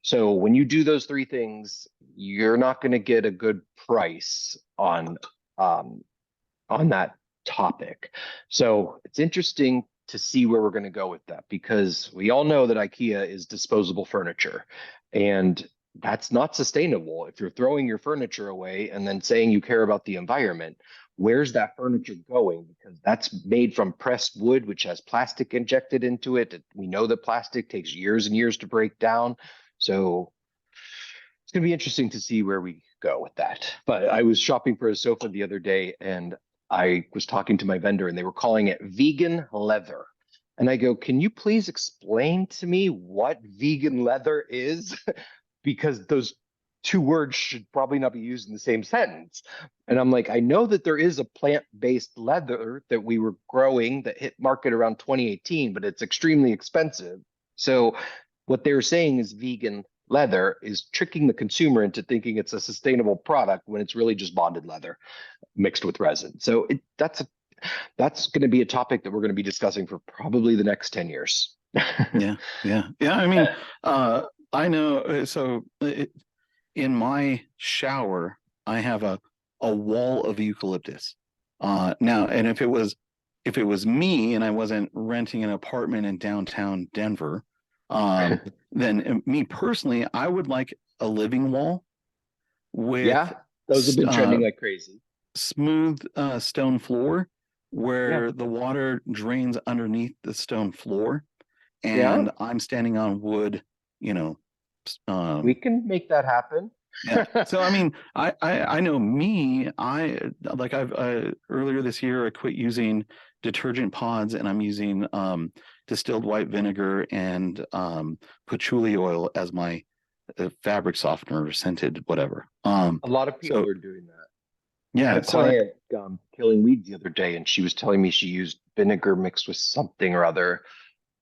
So when you do those three things, you're not going to get a good price on that topic. So it's interesting to see where we're going to go with that, because we all know that IKEA is disposable furniture, and that's not sustainable. If you're throwing your furniture away and then saying you care about the environment, where's that furniture going? Because that's made from pressed wood, which has plastic injected into it. We know that plastic takes years and years to break down. So it's going to be interesting to see where we go with that. But I was shopping for a sofa the other day, and I was talking to my vendor and they were calling it vegan leather. And I go, can you please explain to me what vegan leather is? Because those two words should probably not be used in the same sentence. And I'm like, I know that there is a plant-based leather that we were growing that hit market around 2018, but it's extremely expensive. So what they're saying is vegan leather is tricking the consumer into thinking it's a sustainable product when it's really just bonded leather mixed with resin. So that's going to be a topic that we're going to be discussing for probably the next 10 years. Yeah, yeah, yeah. I mean, I know. In my shower, I have a wall of eucalyptus. Now, and if it was me and I wasn't renting an apartment in downtown Denver, then me personally, I would like a living wall with Yeah, those have been trending like crazy. smooth stone floor Yeah. where the water drains underneath the stone floor, Yeah, and I'm standing on wood, you know. we can make that happen. Yeah. So I mean, I know me. I've earlier this year I quit using detergent pods and I'm using distilled white vinegar and patchouli oil as my fabric softener, scented whatever. A lot of people So are doing that. I had yeah. a client killing weeds the other day, and she was telling me she used vinegar mixed with something or other.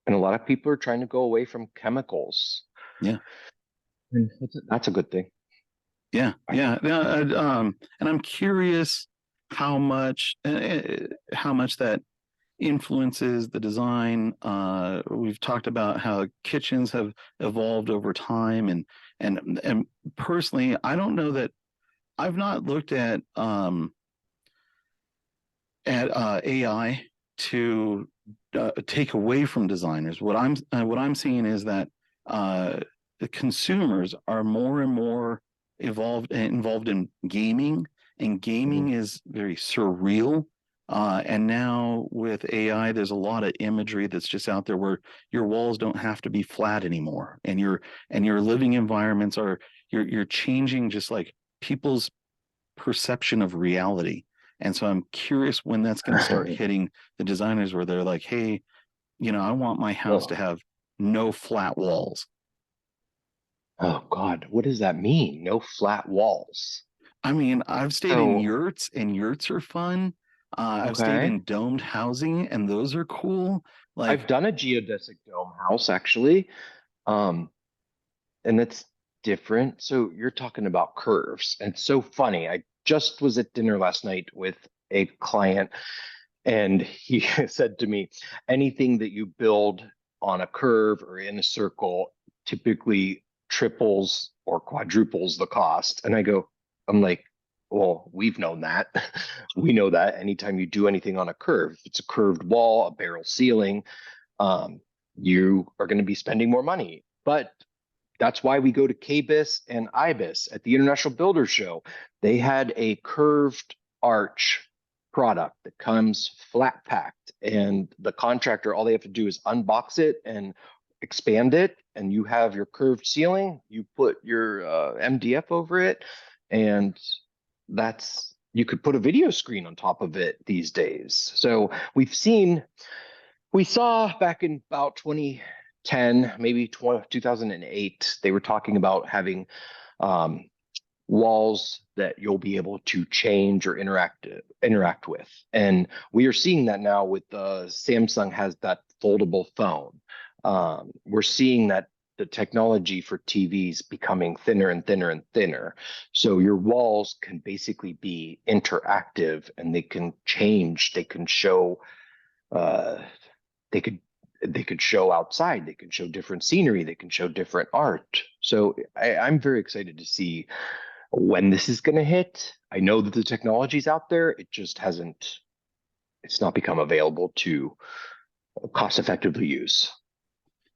And a lot of people are trying to go away from chemicals. Yeah. And that's a good thing. Yeah, yeah. And I'm curious how much that influences the design. We've talked about how kitchens have evolved over time, and personally, I don't know that I've not looked at AI to take away from designers. What I'm seeing is that the consumers are more and more involved in gaming, and gaming is very surreal. And now with AI, there's a lot of imagery that's just out there where your walls don't have to be flat anymore, and your living environments are you're changing just like people's perception of reality. And so I'm curious when that's going to start hitting the designers where they're like, hey, I want my house to Well, have no flat walls. oh God, what does that mean? No flat walls. I mean, I've stayed in So, yurts, and yurts are fun. I've stayed okay. in domed housing, and those are cool. I've Like, done a geodesic dome house actually. Um, and it's different. So you're talking about curves. And it's so funny. I just was at dinner last night with a client, and he said to me, anything that you build on a curve or in a circle typically triples or quadruples the cost. And I'm like, well, we've known that. We know that anytime you do anything on a curve, it's a curved wall, a barrel ceiling, um, you are going to be spending more money. But that's why we go to KBIS and IBIS at the International Builders Show. They had a curved arch product that comes flat packed, and the contractor, all they have to do is unbox it and expand it, and you have your curved ceiling. You put your MDF over it, and you could put a video screen on top of it these days. So we saw back in about 2010, maybe 2008, they were talking about having um, walls that you'll be able to change or interact with. And we are seeing that now with Samsung has that foldable phone. We're seeing that the technology for TVs becoming thinner and thinner and thinner. So your walls can basically be interactive, and they can change. They can show. Uh, they could they could show outside. They can show different scenery. They can show different art. So I'm very excited to see when this is going to hit. I know that the technology's out there. It just hasn't. It's not become available to cost effectively use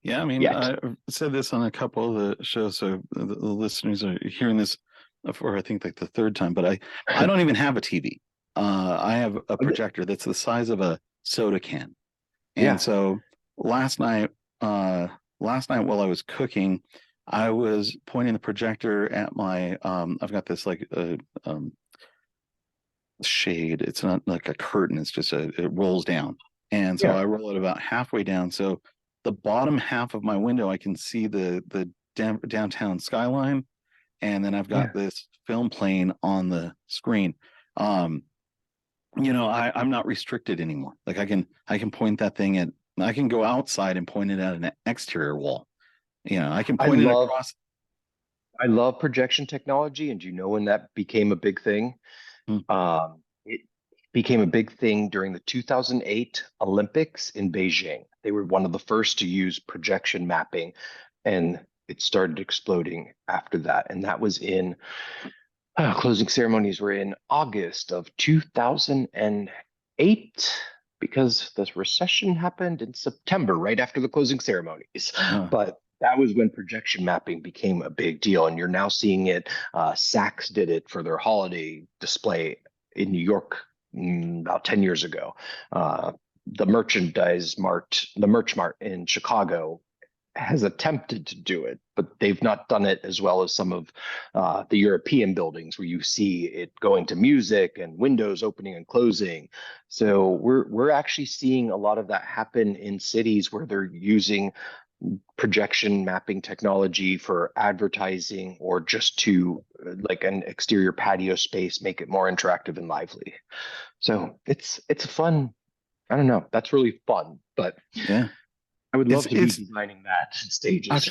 yeah, I mean, yet. I've said this on a couple of the shows, so the listeners are hearing this for I think like the third time. But I don't even have a TV. I have a projector that's the size of a soda can. And Yeah. so last night, while I was cooking, I was pointing the projector at my. I've got this like shade. It's not like a curtain. It's just it rolls down. And so Yeah. I roll it about halfway down. So the bottom half of my window, I can see the downtown skyline, and then I've Yeah. got this film playing on the screen. I'm not restricted anymore. Like I can point that thing at, I can go outside and point it at an exterior wall. I can I point it love across. I love projection technology, and do you know when that became a big thing? Hmm. It became a big thing during the 2008 Olympics in Beijing. They were one of the first to use projection mapping, and it started exploding after that. And that was in closing ceremonies were in August of 2008 because the recession happened in September, right after the closing ceremonies. Uh, But that was when projection mapping became a big deal. And you're now seeing it. Saks did it for their holiday display in New York about 10 years ago. The Merch Mart in Chicago has attempted to do it, but they've not done it as well as some of the European buildings where you see it going to music and windows opening and closing. So we're actually seeing a lot of that happen in cities where they're using projection mapping technology for advertising or just to like an exterior patio space, make it more interactive and lively. So it's a fun. I don't know. That's really fun, but yeah, I would it's love to be it's designing that I stages.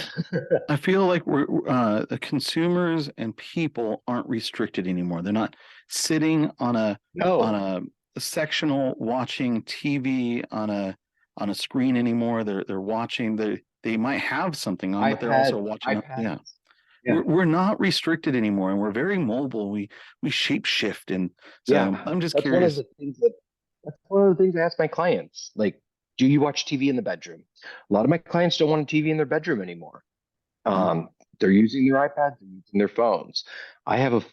I feel like the consumers and people aren't restricted anymore. They're not sitting on No, a sectional watching TV on a screen anymore. They're watching, they might have something on, but they're also watching. Yeah, iPads. Yeah, we're not restricted anymore, and we're very mobile. We shape shift, and so yeah. I'm just That's one of curious. the things that that's one of the things I ask my clients. Like, do you watch TV in the bedroom? A lot of my clients don't want a TV in their bedroom anymore. Uh, Um, they're using their iPads, they're using their phones. I have a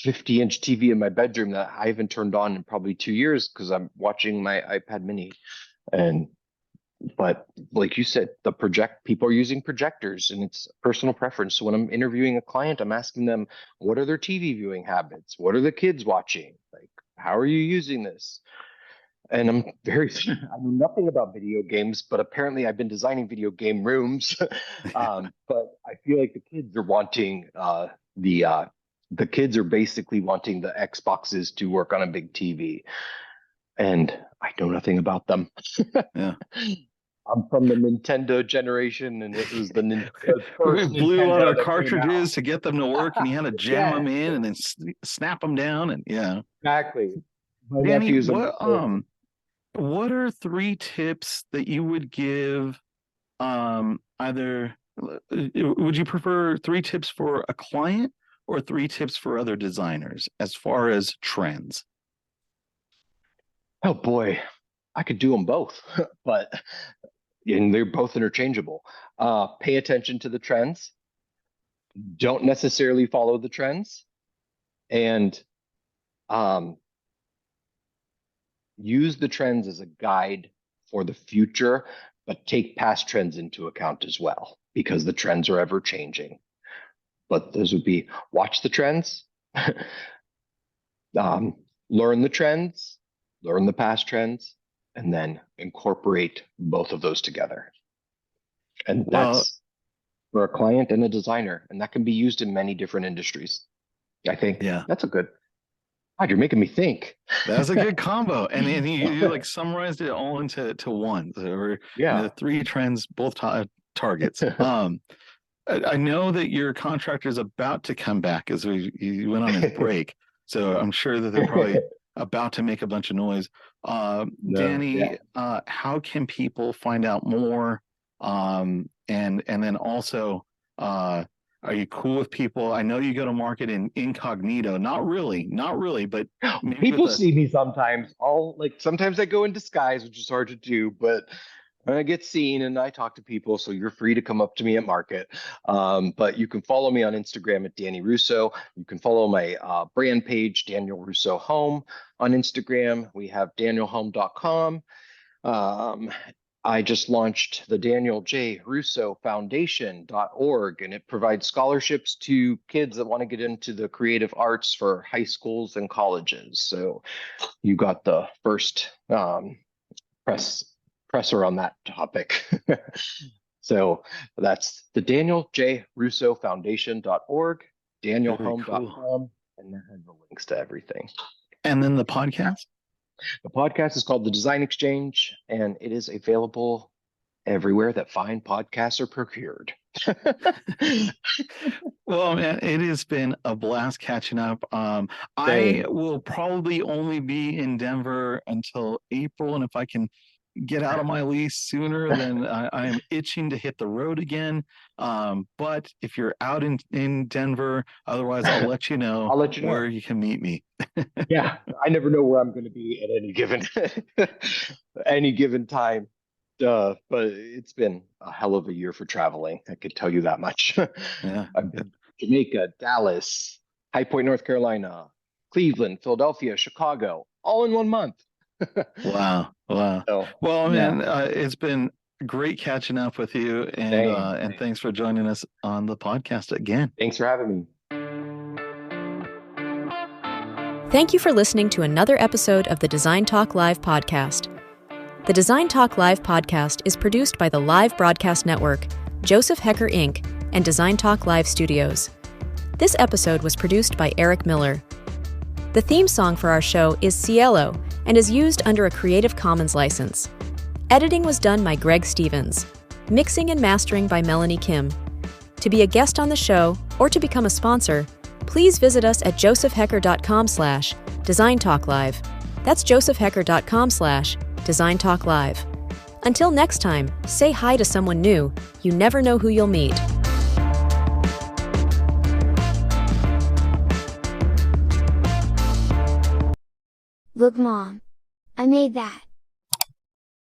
50-inch TV in my bedroom that I haven't turned on in probably 2 years because I'm watching my iPad mini. And but like you said, the project people are using projectors and it's personal preference. So when I'm interviewing a client, I'm asking them, what are their TV viewing habits? What are the kids watching? Like, how are you using this? And I'm very, I know nothing about video games, but apparently I've been designing video game rooms. But I feel like the kids are wanting the kids are basically wanting the Xboxes to work on a big TV, and I know nothing about them. yeah. I'm from the Nintendo generation, and it was the We first blew out our Nintendo that came out. cartridges to get them to work, and you had to jam them Yes, in and then snap them down, and yeah. exactly. My Danny, nephews are my favorite. what are three tips that you would give, either would you prefer three tips for a client or three tips for other designers as far as trends? Oh boy, I could do them both, but and they're both interchangeable. Pay attention to the trends. Don't necessarily follow the trends, and um, use the trends as a guide for the future, but take past trends into account as well because the trends are ever changing. But those would be watch the trends, um, learn the trends, learn the past trends, and then incorporate both of those together. And Well, that's for a client and a designer, and that can be used in many different industries. I think yeah, that's a good. God, you're making me think. that's a good combo, and you like summarized it all into one. So we're Yeah. three trends, both targets. I know that your contractor is about to come back as he went on his break, so I'm sure that they're probably about to make a bunch of noise. No, yeah. Danny, how can people find out more? And then also, are you cool with people? I know you go to market in incognito. Not really, but maybe with People a see me sometimes. I'll like sometimes I go in disguise, which is hard to do, but I get seen and I talk to people, so you're free to come up to me at market. But you can follow me on Instagram at Danny Russo. You can follow my brand page, Daniel Russo Home, on Instagram. We have danielhome.com. Um, I just launched the Daniel J. Russo Foundation.org, and it provides scholarships to kids that want to get into the creative arts for high schools and colleges. So you got the first presser on that topic. So that's the Daniel J. Russo Foundation.org, danielhome.com, and that has the links to everything. And then the podcast? The podcast is called The Design Exchange, and it is available everywhere that fine podcasts are procured. Well, man, it has been a blast catching up. I will probably only be in Denver until April, and if I can get out of my lease sooner, then I am itching to hit the road again. But if you're out in Denver, otherwise I'll let you know, where you can meet me. Yeah, I never know where I'm going to be at any given time. But it's been a hell of a year for traveling. I could tell you that much. Yeah, I've been to Jamaica, Dallas, High Point, North Carolina, Cleveland, Philadelphia, Chicago, all in 1 month. Wow. So, well, man, it's been great catching up with you, and thanks for joining us on the podcast again. Thanks for having me. Thank you for listening to another episode of the Design Talk Live podcast. The Design Talk Live podcast is produced by the Live Broadcast Network, Joseph Haecker Inc., and Design Talk Live Studios. This episode was produced by Eric Miller. The theme song for our show is Cielo and is used under a Creative Commons license. Editing was done by Greg Stevens. Mixing and mastering by Melanie Kim. To be a guest on the show or to become a sponsor, please visit us at josephhaecker.com/DesignTalkLive. That's josephhaecker.com/DesignTalkLive. Until next time, say hi to someone new. You never know who you'll meet. Look, Mom. I made that.